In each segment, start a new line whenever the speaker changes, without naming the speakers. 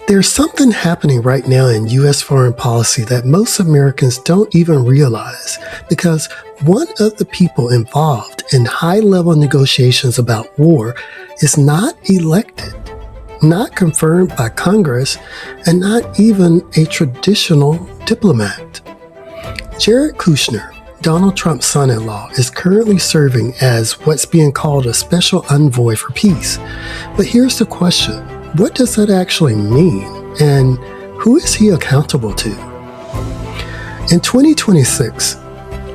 There's something happening right now in U.S. foreign policy that most Americans don't even realize, because one of the people involved in high-level negotiations about war is not elected, not confirmed by Congress, and not even a traditional diplomat. Jared Kushner, Donald Trump's son-in-law, is currently serving as what's being called a special envoy for peace. But here's the question. What does that actually mean, and who is he accountable to? In 2026,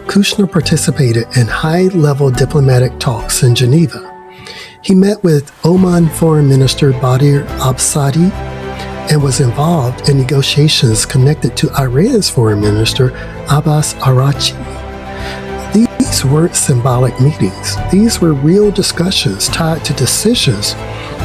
Kushner participated in high-level diplomatic talks in Geneva. He met with Oman Foreign Minister Badr Albusaidi and was involved in negotiations connected to Iran's Foreign Minister Abbas Araghchi. These weren't symbolic meetings. These were real discussions tied to decisions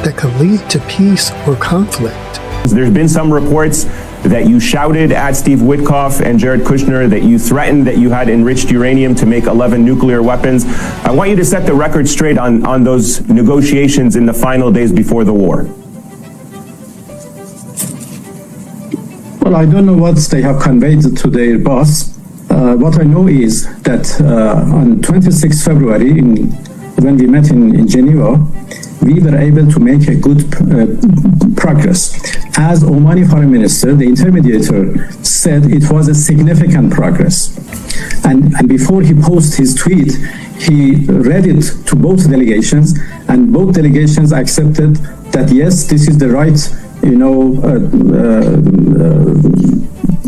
that could lead to peace or conflict.
There's been some reports that you shouted at Steve Witkoff and Jared Kushner, that you threatened that you had enriched uranium to make 11 nuclear weapons. I want you to set the record straight on those negotiations in the final days before the war.
Well, I don't know what they have conveyed to their boss. What I know is that on 26 February, when we met in Geneva, we were able to make a good progress. As Omani Foreign Minister, the intermediator said it was a significant progress. And before he posted his tweet, he read it to both delegations, and both delegations accepted that yes, this is the right,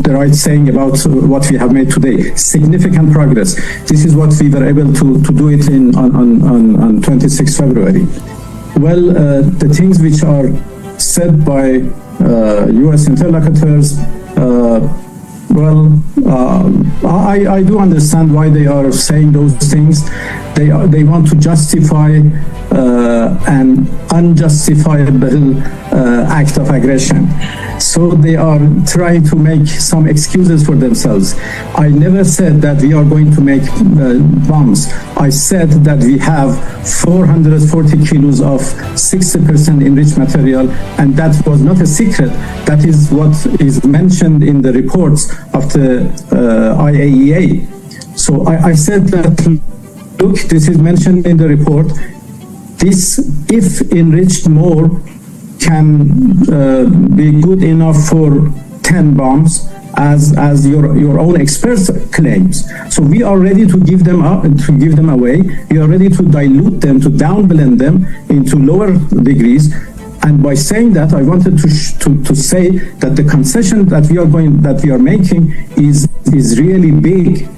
the right saying about what we have made today. Significant progress. This is what we were able to do it on 26 February. Well, the things which are said by U.S. interlocutors, I do understand why they are saying those things. They want to justify an unjustifiable act of aggression. So they are trying to make some excuses for themselves. I never said that we are going to make bombs. I said that we have 440 kilos of 60% enriched material, and that was not a secret. That is what is mentioned in the reports of the IAEA. So I said that, look, this is mentioned in the report. This, if enriched more, can be good enough for 10 bombs, as your own experts claims. So we are ready to give them up, to give them away. We are ready to dilute them, to downblend them into lower degrees. And by saying that, I wanted to say that the concession that we are making is really big.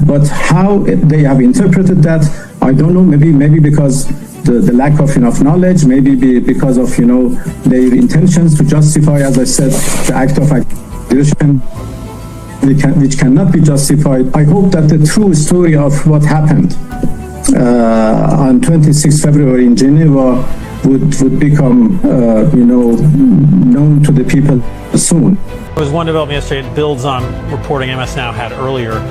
But how they have interpreted that, I don't know. Maybe because the lack of enough knowledge, maybe because of their intentions to justify, as I said, the act of aggression, which cannot be justified. I hope that the true story of what happened on 26 February in Geneva would become known to the people soon.
There was one development yesterday that builds on reporting MS Now had earlier.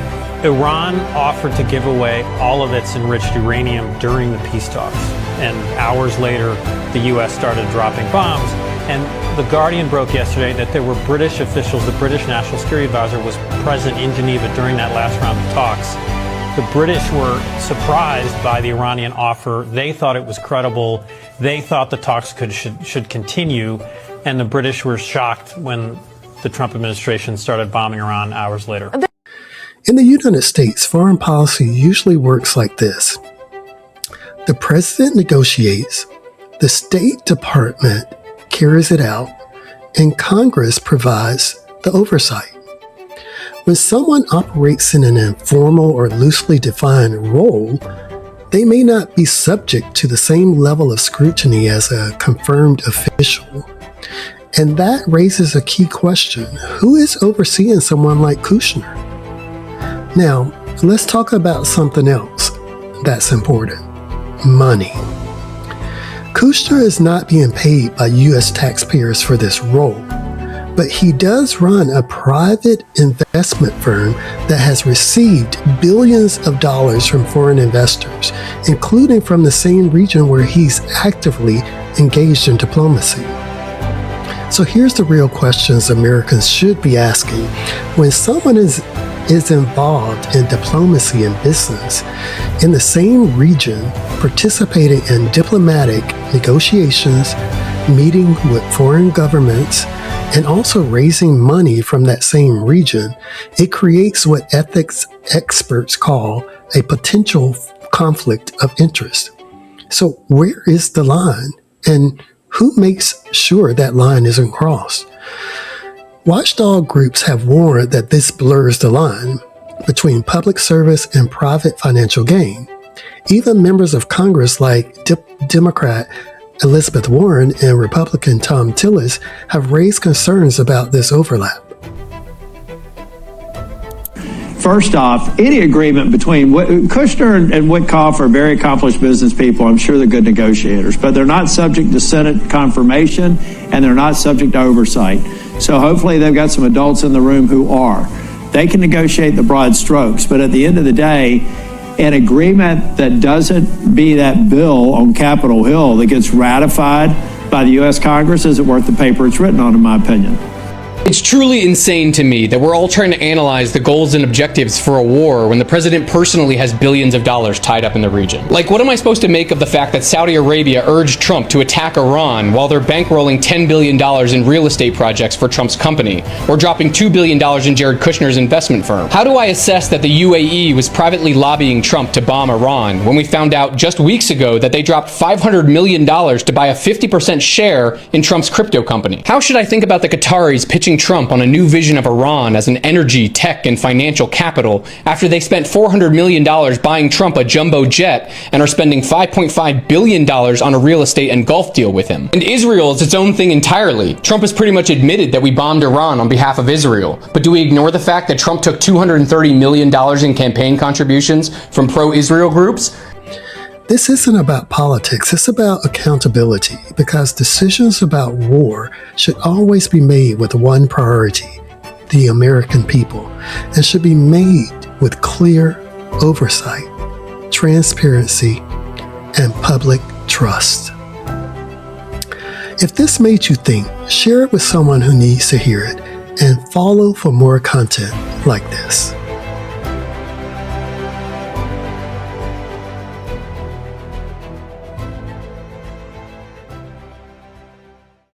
Iran offered to give away all of its enriched uranium during the peace talks. And hours later, the U.S. started dropping bombs. And The Guardian broke yesterday that there were British officials, the British National Security Advisor was present in Geneva during that last round of talks. The British were surprised by the Iranian offer. They thought it was credible. They thought the talks should continue. And the British were shocked when the Trump administration started bombing Iran hours later.
In the United States, foreign policy usually works like this. The president negotiates, the State Department carries it out, and Congress provides the oversight. When someone operates in an informal or loosely defined role, they may not be subject to the same level of scrutiny as a confirmed official. And that raises a key question. Who is overseeing someone like Kushner? Now, let's talk about something else that's important. Money. Kushner is not being paid by U.S. taxpayers for this role, but he does run a private investment firm that has received billions of dollars from foreign investors, including from the same region where he's actively engaged in diplomacy. So here's the real questions Americans should be asking. When someone is involved in diplomacy and business in the same region, participating in diplomatic negotiations, meeting with foreign governments, and also raising money from that same region, it creates what ethics experts call a potential conflict of interest. So where is the line, and who makes sure that line isn't crossed? Watchdog groups have warned that this blurs the line between public service and private financial gain. Even members of Congress like Democrat Elizabeth Warren and Republican Tom Tillis have raised concerns about this overlap.
First off, any agreement between Kushner and Witkoff are very accomplished business people. I'm sure they're good negotiators, but they're not subject to Senate confirmation and they're not subject to oversight. So hopefully they've got some adults in the room who are. They can negotiate the broad strokes, but at the end of the day, an agreement that doesn't be that bill on Capitol Hill that gets ratified by the U.S. Congress isn't worth the paper it's written on, in my opinion.
It's truly insane to me that we're all trying to analyze the goals and objectives for a war when the president personally has billions of dollars tied up in the region. Like, what am I supposed to make of the fact that Saudi Arabia urged Trump to attack Iran while they're bankrolling $10 billion in real estate projects for Trump's company, or dropping $2 billion in Jared Kushner's investment firm? How do I assess that the UAE was privately lobbying Trump to bomb Iran when we found out just weeks ago that they dropped $500 million to buy a 50% share in Trump's crypto company? How should I think about the Qataris pitching Trump on a new vision of Iran as an energy, tech, and financial capital after they spent $400 million buying Trump a jumbo jet and are spending $5.5 billion on a real estate and Gulf deal with him? And Israel is its own thing entirely. Trump has pretty much admitted that we bombed Iran on behalf of Israel. But do we ignore the fact that Trump took $230 million in campaign contributions from pro-Israel groups?
This isn't about politics, it's about accountability, because decisions about war should always be made with one priority, the American people, and should be made with clear oversight, transparency, and public trust. If this made you think, share it with someone who needs to hear it, and follow for more content like this.